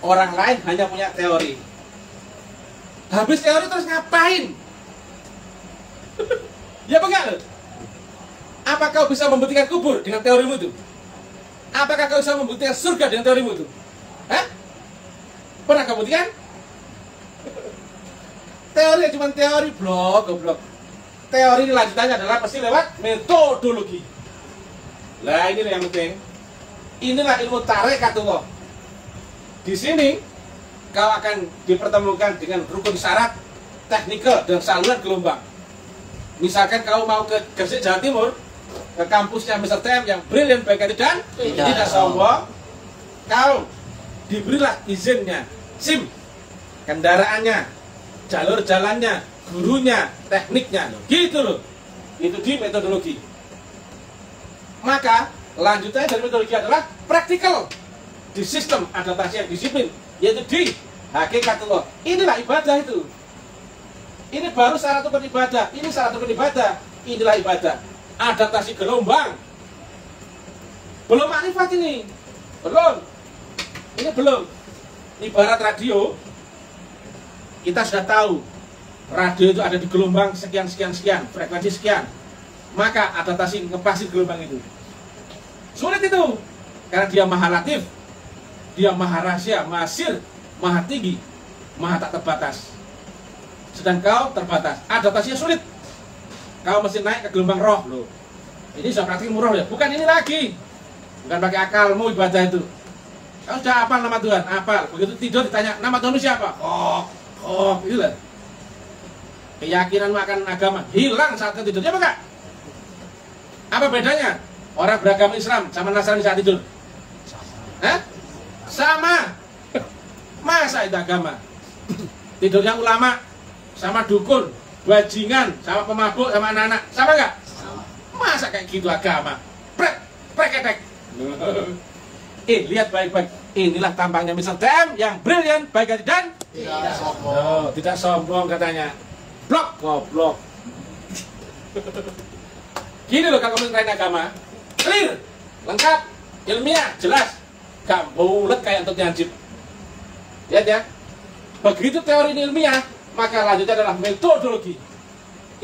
Orang lain hanya punya teori. Habis teori terus ngapain? Ya enggak? Apa kau bisa membuktikan kubur dengan teorimu itu? Apakah kau bisa membuktikan surga dengan teorimu itu? Hah? Pernah kau buktikan? Teori cuma teori, goblok. Teori lanjutannya adalah pasti lewat metodologi. Lah ini yang penting. Inilah ilmu tarekatullah. Di sini kau akan dipertemukan dengan rukun syarat, teknikal, dan saluran gelombang. Misalkan kau mau ke Gresik Jawa Timur, ke kampusnya Mr. TM yang brilliant baik hati dan tidak sombong, kau diberilah izinnya, SIM, kendaraannya, jalur jalannya, gurunya, tekniknya, gitu loh. Itu di metodologi. Maka lanjutannya dari metodologi adalah praktikal di sistem adaptasi yang disiplin, yaitu di hakikatullah. Inilah ibadah itu. Ini baru syarat rukun ibadah. Ini syarat rukun ibadah. Inilah ibadah. Adaptasi gelombang. Belum makrifat ini. Belum. Ini belum. Ibarat radio. Kita sudah tahu radio itu ada di gelombang sekian, frekuensi sekian. Maka adaptasi ngepasin gelombang itu sulit itu. Karena dia maha latif, dia maha rahasia, maha sir, maha tinggi, maha tak terbatas. Sedang kau terbatas, adaptasinya sulit. Kau mesti naik ke gelombang roh loh. Ini sudah praktik murah ya. Bukan ini lagi. Bukan pakai akalmu ibadah itu. Kau sudah hafal nama Tuhan, hafal. Begitu tidur ditanya nama Tuhan siapa? Oh, itulah. Keyakinanmu akan agama hilang saat kau tidur. Ya apa enggak? Apa bedanya orang beragama Islam sama Nasrani saat tidur? Hah? Sama. Masa itu agama? Tidurnya ulama sama dukun, bajingan sama pemabuk sama anak-anak, sama nggak? Masa kayak gitu agama? Preketek. Lihat baik-baik. Inilah tampangnya Mr. TM yang brilliant, baik hati dan tidak sombong. Tidak sombong katanya. Blok, goblok. Gini loh kalau kamu ngerain agama, clear, lengkap, ilmiah, jelas, gak bulet kayak untuk nyanjib. Lihat ya, begitu teori ini ilmiah, maka lanjutnya adalah metodologi.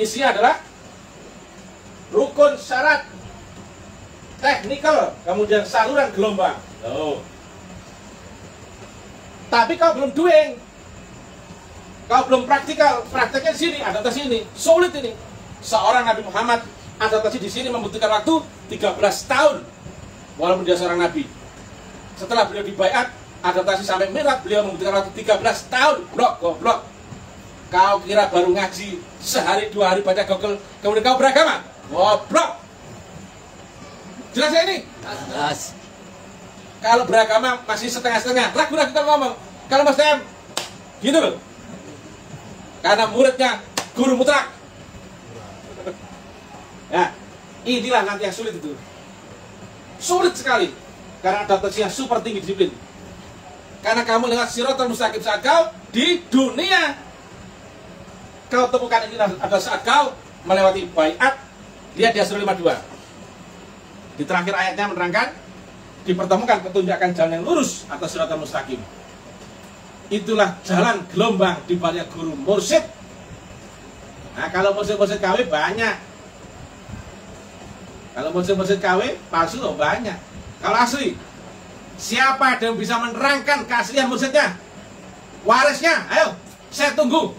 Isinya adalah rukun syarat, teknikal, kemudian saluran gelombang. Tapi kau belum doing, kau belum praktikal. Prakteknya di sini, adaptasi ini sulit ini. Seorang Nabi Muhammad adaptasi di sini membutuhkan waktu 13 tahun, walaupun dia seorang nabi. Setelah beliau dibaiat, adaptasi sampai mi'raj, beliau membutuhkan waktu 13 tahun. Goblok. Kau kira baru ngaji sehari 2 hari baca Google, kemudian kau beragama? Goblok. Jelas ya ini? Jelas. Kalau beragama masih setengah-setengah, ragu-ragu kalau ngomong. Kalau Mas TM, gitu loh. Karena muridnya guru mutlak. Nah, inilah nanti yang sulit itu. Sulit sekali. Karena adaptasinya super tinggi disiplin. Karena kamu lewat siratal mustaqim saat kau di dunia. Kau temukan ini adalah saat kau melewati baiat. Lihat di Asrul 52. Di terakhir ayatnya menerangkan, dipertemukan petunjukan jalan yang lurus atas siratal mustaqim. Itulah jalan gelombang di balik guru mursyid. Nah, kalau mursyid-mursyid KW banyak. Kalau mursyid-mursyid KW palsu loh banyak. Kalau asli, siapa yang bisa menerangkan keaslian mursyidnya? Warisnya, ayo, saya tunggu.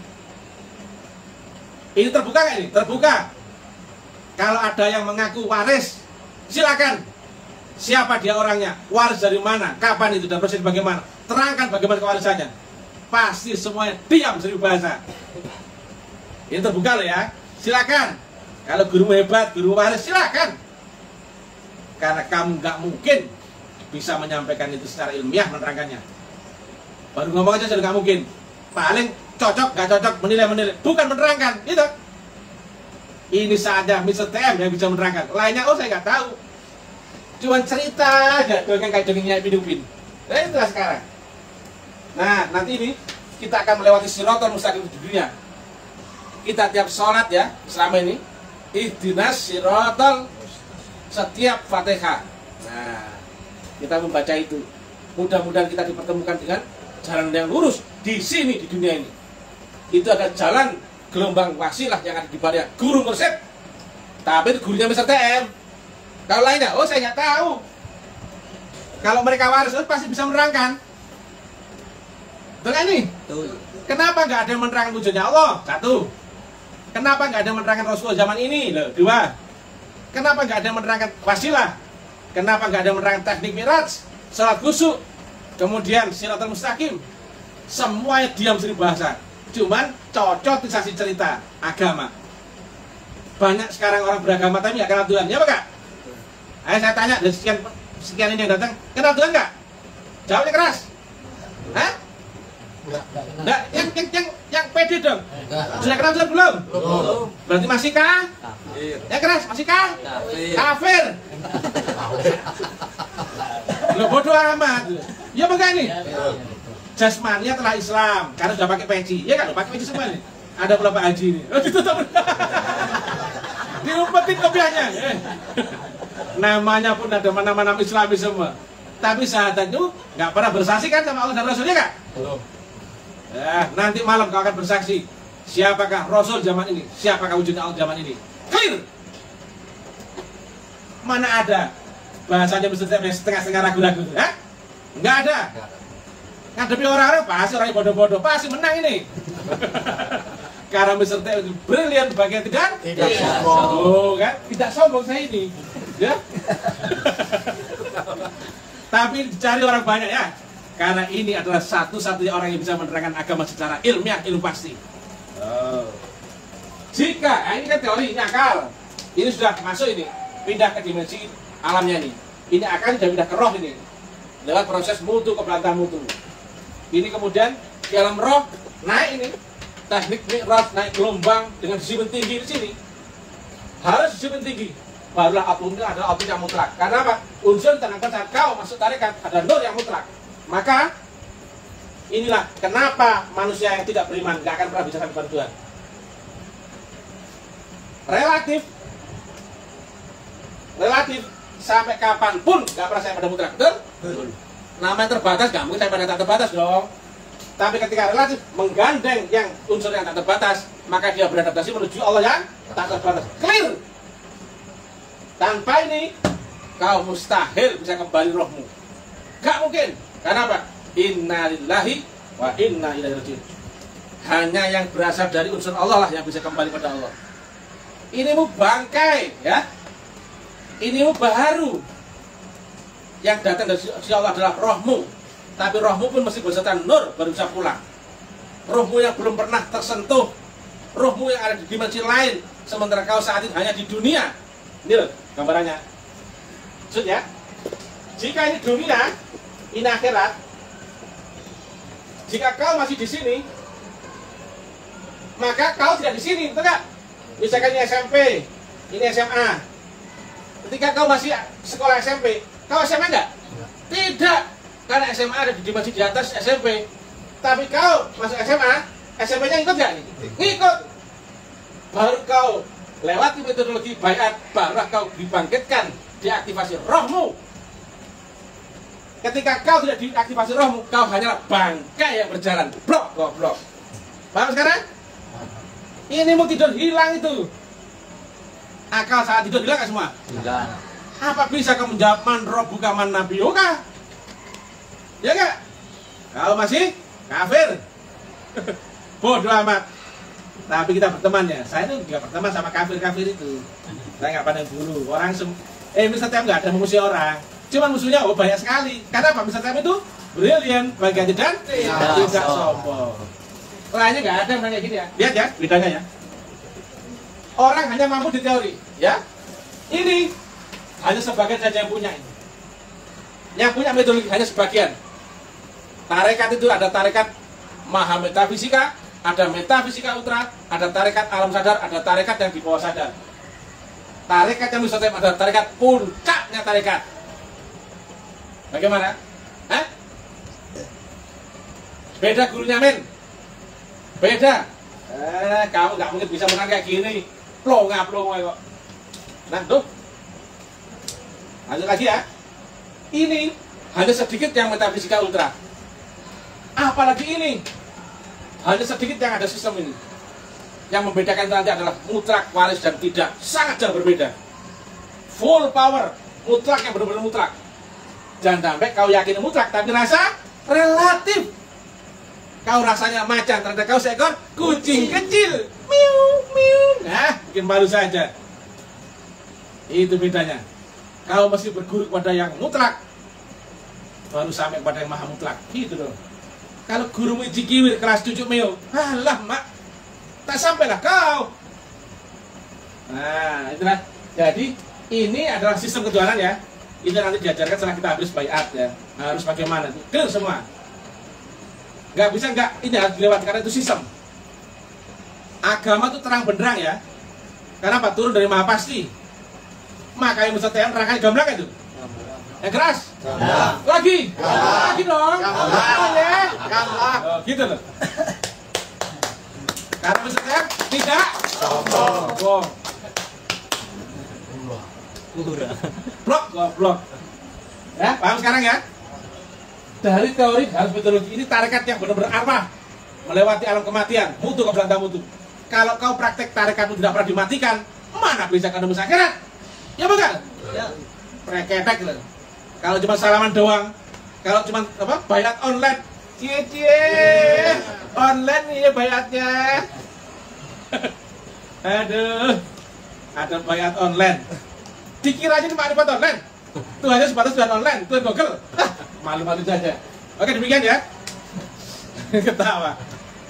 Ini terbuka nggak ini? Terbuka. Kalau ada yang mengaku waris, silakan. Siapa dia orangnya? Waris dari mana? Kapan itu? Dan proses bagaimana? Terangkan bagaimana kewarisannya. Pasti semuanya diam 1000 bahasa. Ini terbuka loh ya. Silakan. Kalau guru hebat, guru waris, silakan. Karena kamu nggak mungkin bisa menyampaikan itu secara ilmiah, menerangkannya. Baru ngomong aja sudah nggak mungkin. Paling cocok, nggak cocok, menilai. Bukan menerangkan, gitu. Ini saja Mr. TM yang bisa menerangkan. Lainnya, saya nggak tahu. Cuman cerita aja, dongeng kayak dongengnya Ipin Upin. Nah, itulah sekarang. Nah, nanti ini kita akan melewati siratal mustaqim di dunia. Kita tiap sholat ya, selama ini ihdinas siratal setiap Fatihah. Nah, kita membaca itu. Mudah-mudahan kita dipertemukan dengan jalan yang lurus di sini di dunia ini. Itu ada jalan gelombang wasilah yang ada di balik guru mursyid. Tapi itu gurunya Mr. TM. Kalau lainnya, oh saya nggak tahu. Kalau mereka waris, pasti bisa menerangkan. Betul kan nih? Kenapa nggak ada yang menerangkan wujudnya Allah? Satu. Kenapa nggak ada yang menerangkan Rasulullah zaman ini? Loh, dua. Kenapa nggak ada yang menerangkan wasilah? Kenapa nggak ada yang menerangkan teknik Mi'raj, salat khusyuk, kemudian Shiratal Mustaqim? Semuanya diam sendiri bahasa. Cuman cocotisasi cerita agama. Banyak sekarang orang beragama tapi nggak kenal Tuhan, ya Pak? Ayo saya tanya dari sekian ini yang datang, kenal Tuhan nggak? Jawabnya keras. Hah? Enggak, yang pede dong. Sudah kenal Tuhan belum? Belum. Berarti masih kah? Kafir. Yang keras, masih kah? Kafir. Loh, bodoh amat. Ya begini. Jasmaninya telah Islam karena sudah pakai peci. Ya kan, pakai peci semua nih. Ada berapa haji ini? Oh, ditutup. Diumpetin kopiahnya. Namanya pun ada nama-nama Islami semua. Tapi syahadat itu nggak pernah bersaksi kan sama Allah dan Rasulnya kan? Belum. Nanti malam kau akan bersaksi siapakah Rasul zaman ini, siapakah wujudnya Allah zaman ini. Clear. Mana ada bahasanya setengah-setengah ragu-ragu, nggak ada. Ngadepi orang-orang pasti orang bodoh-bodoh, pasti menang ini. Karena Mr. T itu brilian bagian tidak sombong, kan? Tidak sombong saya ini, ya. Tapi dicari orang banyak ya. Karena ini adalah satu-satunya orang yang bisa menerangkan agama secara ilmiah, ilmu pasti. Jika, ini kan teori, ini akal. Ini sudah masuk ini, pindah ke dimensi alamnya ini. Ini akan sudah pindah ke roh ini. Lewat proses mutu ke belakang mutu. Ini kemudian di alam roh naik ini. Teknik Mi'raj naik gelombang dengan disiplin tinggi di sini. Harus disiplin tinggi. Barulah atomnya adalah atom yang mutlak. Karena apa? Unsur tanamkan saat kau masuk tarekat ada nur yang mutlak. Maka inilah kenapa manusia yang tidak beriman gak akan pernah bisa sampai kepada Tuhan. Relatif sampai kapanpun gak pernah sampai pada mutlak. Betul? Namanya terbatas gak mungkin sampai pada tak terbatas dong. Tapi ketika relatif menggandeng yang unsur yang tak terbatas, maka dia beradaptasi menuju Allah yang tak terbatas. Clear. Tanpa ini kau mustahil bisa kembali rohmu. Gak mungkin. Karena apa? Inna lillahi wa inna ilaihi raji'un. Hanya yang berasal dari unsur Allah lah yang bisa kembali pada Allah. Ini mu bangkai, ya. Ini mu baru. Yang datang dari si Allah adalah rohmu. Tapi rohmu pun mesti berserta nur baru bisa pulang. Rohmu yang belum pernah tersentuh, rohmu yang ada di dimensi lain, sementara kau saat ini hanya di dunia. Ini loh gambarannya. Maksudnya, jika ini dunia, ini akhirat. Jika kau masih di sini, maka kau tidak di sini, betul nggak? Misalkan ini SMP, ini SMA. Ketika kau masih sekolah SMP, kau SMA nggak? Tidak, karena SMA ada di dimensi di atas SMP. Tapi kau masuk SMA, SMP-nya ngikut nggak? Ngikut. Baru kau lewati metodologi bayat, baru kau dibangkitkan, diaktifasi rohmu. Ketika kau tidak diaktifasi rohmu, kau hanyalah bangkai yang berjalan. Blok. Paham sekarang? Ini mau tidur hilang itu. Akal saat tidur hilang gak semua? Hilang. Apa bisa kamu menjawab man rabbuka man nabiyuka? Ya gak? Kau masih kafir. Bodoh amat. Tapi kita berteman ya. Saya itu juga berteman sama kafir-kafir itu. Saya gak pandang bulu. Orang Mr. Tem gak ada memusuhi orang. Cuman musuhnya banyak sekali. Karena apa? Mr. Tem itu brilian, bagian dan tidak sombong. Lainnya nggak ada yang kayak gini ya. Lihat ya bedanya ya. Orang hanya mampu di teori, ya. Ini hanya sebagian saja yang punya ini. Yang punya metodologi hanya sebagian. Tarekat itu ada tarekat maha metafisika, ada metafisika ultra, ada tarekat alam sadar, ada tarekat yang di bawah sadar. Tarekat yang bisa ada tarekat puncaknya tarekat. Bagaimana? Beda gurunya men. Beda. Kamu nggak mungkin bisa menang kayak gini. Plonga kok. Nah tuh. Lanjut lagi ya. Ini hanya sedikit yang metafisika ultra. Apalagi ini. Hanya sedikit yang ada sistem ini. Yang membedakan nanti adalah mutlak, waris, dan tidak. Sangat jauh berbeda. Full power, mutlak yang benar-benar mutlak. Jangan sampai kau yakin mutlak, tapi rasa relatif. Kau rasanya macan, ternyata kau seekor kucing kecil. Miu, miu. Nah, bikin malu saja. Itu bedanya. Kau mesti berguru kepada yang mutlak, baru sampai kepada yang maha mutlak. Gitu loh. Kalau gurumu jikiwir kelas cucuk meo, alah mak, tak sampailah kau. Nah, itulah. Jadi ini adalah sistem kejuaraan ya. Ini nanti diajarkan setelah kita habis bayat ya. Harus bagaimana? Clear semua. Gak bisa nggak, ini harus dilewati karena itu sistem. Agama itu terang benderang ya. Karena apa? Turun dari maha pasti. Maka yang Ustaz TM terangkan gamblang itu. Yang keras? Gamblang. Lagi? Gamblang. Lagi dong. Gamblang. Ya? Gamblang. Oh, gitu loh. Karena Ustaz TM tidak sombong. Blok. Ya, paham sekarang ya? Dari teori harus metodologi ini tarekat yang benar-benar arwah, melewati alam kematian, mutu ke belanda mutu. Kalau kau praktek tarekatmu tidak pernah dimatikan, mana bisa kau nembus akhirat? Ya bukan? Ya. Preketek loh. Kalau cuma salaman doang, kalau cuma apa? Bayat online, cie online nih bayatnya. Aduh, ada bayat online. Dikira aja cuma ada online. Itu hanya sebatas Tuhan online, Tuhan Google. Malu-malu saja. Oke, demikian ya. Ketawa.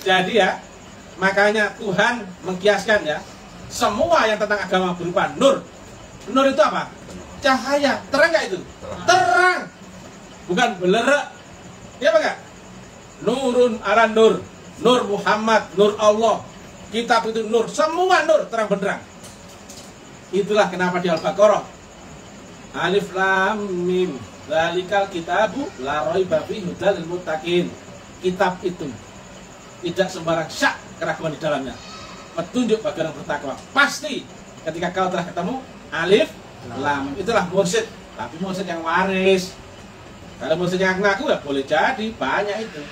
Jadi ya, makanya Tuhan mengkiaskan ya, semua yang tentang agama berupa nur. Nur itu apa? Cahaya. Terang nggak itu? Terang. Bukan belerek. Iya apa nggak? Nurun ala nur. Nur Muhammad, nur Allah. Kitab itu nur. Semua nur, terang benderang. Itulah kenapa di Al-Baqarah Alif Lam Mim Dzalikal kitabu la raiba fihi hudal lil muttaqin. Kitab itu tidak sembarang syak keraguan di dalamnya. Petunjuk bagi orang bertakwa. Pasti ketika kau telah ketemu Alif Lam, itulah mursyid. Tapi mursyid yang waris. Kalau mursyid yang ngaku ya boleh jadi banyak itu.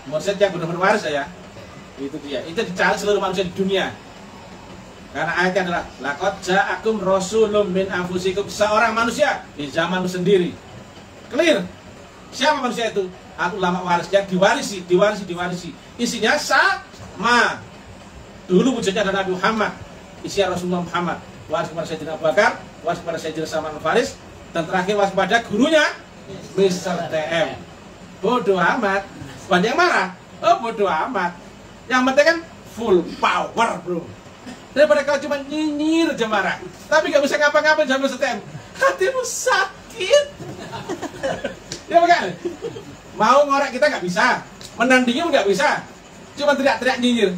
Mursyid yang benar-benar waris ya. Itu dia. Itu dicari seluruh manusia di dunia. Karena ayatnya adalah laqad ja'akum rasulun min anfusikum, seorang manusia di zamanmu sendiri. Clear. Siapa manusia itu? Ulama waris yang diwarisi. Isinya sama. Dulu wujudnya adalah Nabi Muhammad, isinya Rasulullah Muhammad. Waris kepada Sayyidina Abu Bakar, waris kepada Sayyidina Salman Al-Faris, dan terakhir waris kepada gurunya Mr. TM. Bodoh amat. Bukan yang marah. Oh, bodoh amat. Yang penting kan full power, bro. Daripada kau cuma nyinyir aja marah, tapi gak bisa ngapa-ngapain sama setem, hatimu sakit. Ya bukan? Mau ngorek kita gak bisa, menandingi pun gak bisa, cuma teriak-teriak nyinyir.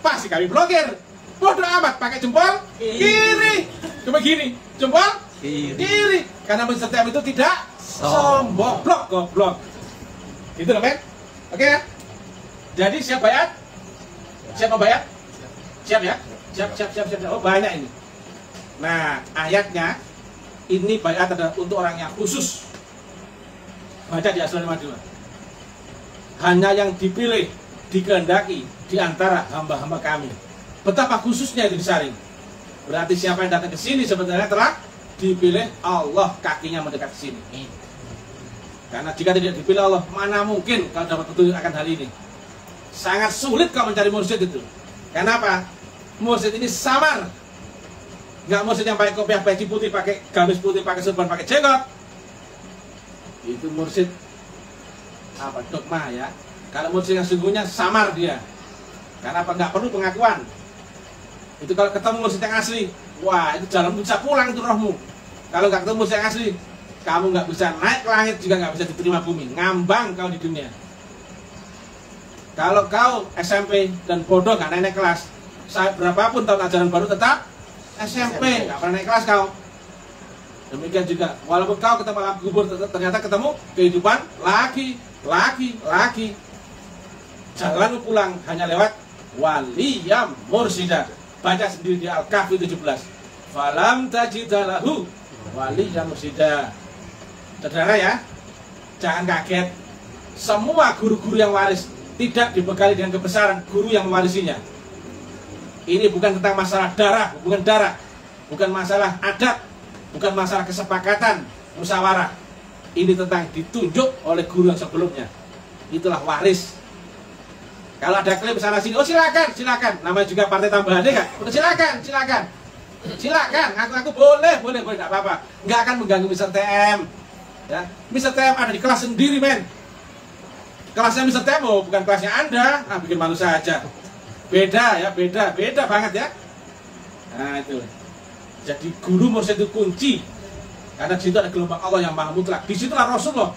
Pasti kami blokir. Bodoh amat, pakai jempol kiri, cuma gini, jempol kiri. Karena setem itu tidak sombong, goblok. Gitu loh men. Oke ya. Jadi siap bayat? Siap mau bayat? Siap ya? Siap. Oh banyak ini. Nah ayatnya ini bayat adalah untuk orang yang khusus. Baca di Asal 52. Hanya yang dipilih, dikehendaki di antara hamba-hamba kami. Betapa khususnya itu disaring. Berarti siapa yang datang ke sini sebenarnya telah dipilih Allah, kakinya mendekat ke sini. Karena jika tidak dipilih Allah, mana mungkin kau dapat petunjuk akan hal ini. Sangat sulit kau mencari mursyid itu. Kenapa? Mursyid ini samar. Nggak mursyid yang pakai kopiah peci putih, pakai gamis putih, pakai sorban, pakai jenggot. Itu mursyid apa? Dogma ya. Kalau mursyid yang sungguhnya samar dia. Karena apa? Nggak perlu pengakuan. Itu kalau ketemu mursyid yang asli, wah itu jalan bisa pulang itu rohmu. Kalau nggak ketemu mursyid yang asli, kamu nggak bisa naik ke langit, juga nggak bisa diterima bumi. Ngambang kau di dunia. Kalau kau SMP dan bodoh nggak naik kelas, berapapun tahun ajaran baru tetap SMP, nggak pernah naik kelas kau. Demikian juga, walaupun kau ketemu alam kubur, ternyata ketemu kehidupan lagi. Jalan pulang hanya lewat waliyam mursyida. Baca sendiri di Al-Kahfi 17. Falam tajidalahu waliyam mursyida. Saudara ya, jangan kaget. semua guru-guru yang waris tidak dibekali dengan kebesaran guru yang mewarisinya. Ini bukan tentang masalah darah, bukan masalah adat, bukan masalah kesepakatan, musyawarah. Ini tentang ditunjuk oleh guru yang sebelumnya. Itulah waris. Kalau ada klaim sana sini, oh silakan. Namanya juga partai tambahan kan? Udah silakan. Aku boleh, nggak apa-apa. Nggak akan mengganggu Mr. TM. Ya, Mr. TM ada di kelas sendiri, men. Kelasnya Mr. TM, oh bukan kelasnya Anda. Bikin malu saja. Beda banget ya. Nah itu. Jadi guru menurut itu kunci. Karena di situ ada gelombang Allah yang maha mutlak. Di situlah Rasulullah.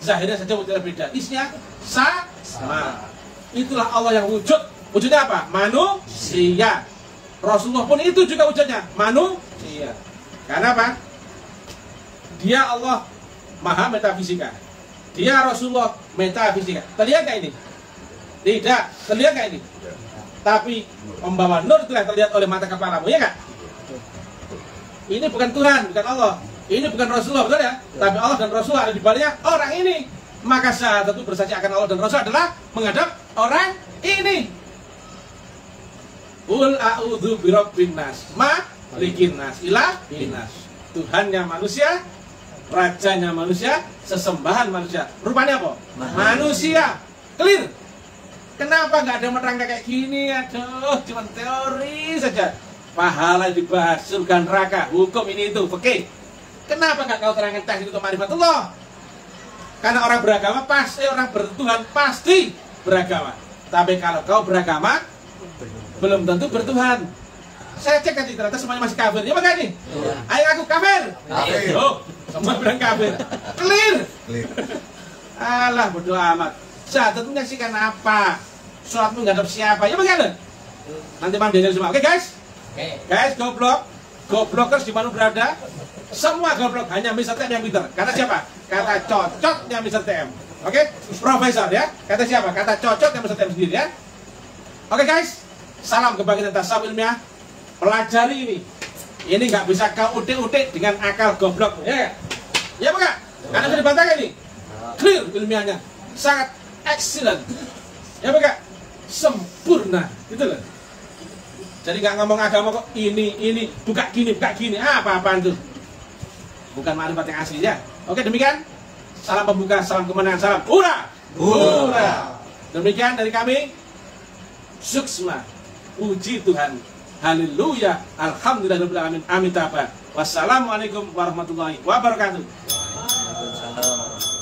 Zahirnya saja wujudnya beda. Isinya sama. Itulah Allah yang wujud. Wujudnya apa? Manusia. Rasulullah pun itu juga wujudnya manusia. Karena apa? Dia Allah maha metafisika. Dia Rasulullah metafisika. Terlihat gak ini? Tidak. Terlihat gak ini? Tapi membawa nur itu yang terlihat oleh mata kepalamu, ya gak? Ini bukan Tuhan, bukan Allah. Ini bukan Rasulullah, betul ya? Tapi Allah dan Rasulullah ada di baliknya orang ini. Maka syahadat itu bersaksi akan Allah dan Rasul adalah menghadap orang ini. Qul a'udzu birabbin nas, malikin nas, ilahin nas. Tuhannya manusia, rajanya manusia, sesembahan manusia. Rupanya apa? Manusia. Clear. Kenapa nggak ada menerangkan kayak gini? Aduh, cuma teori saja. Pahala dibahas, surga neraka, hukum ini itu, oke. Kenapa nggak kau terangkan teknik untuk ma'rifatullah? Karena orang beragama pasti, orang bertuhan pasti beragama. Tapi kalau kau beragama, belum tentu bertuhan. Saya cek tadi ternyata semuanya masih kafir. Ya bagaimana nih? Ayo aku kafir. Oh, semua bilang kafir. Clear. Alah, bodoh amat. Syahadat itu menyaksikan apa? Sholatmu menghadap siapa? Ya bagaimana? Nanti Bang diajar semua. Oke guys? Guys, goblokers di mana berada? Semua goblok, hanya Mr. TM yang pintar. Kata siapa? Kata cocotnya Mr. TM. Oke? Profesor ya. Kata siapa? Kata cocotnya Mr. TM sendiri ya. Oke guys, salam kebangkitan tasawuf ilmiah. Pelajari ini. Ini nggak bisa kau utik-utik dengan akal goblok. Ya? Ya apa nggak? Karena sudah dibantahkan ini. Clear ilmiahnya. Sangat excellent. Ya apa nggak? Sempurna. Gitu loh. Jadi nggak ngomong agama kok ini buka gini apa-apaan tuh. Bukan ma'rifat yang asli ya. Oke, demikian. Salam pembuka, salam kemenangan, salam hura. Hura. Demikian dari kami. Suksma. Puji Tuhan. Haleluya. Alhamdulillahirabbil alamin. Amin. Wassalamualaikum warahmatullahi wabarakatuh. Waalaikumsalam.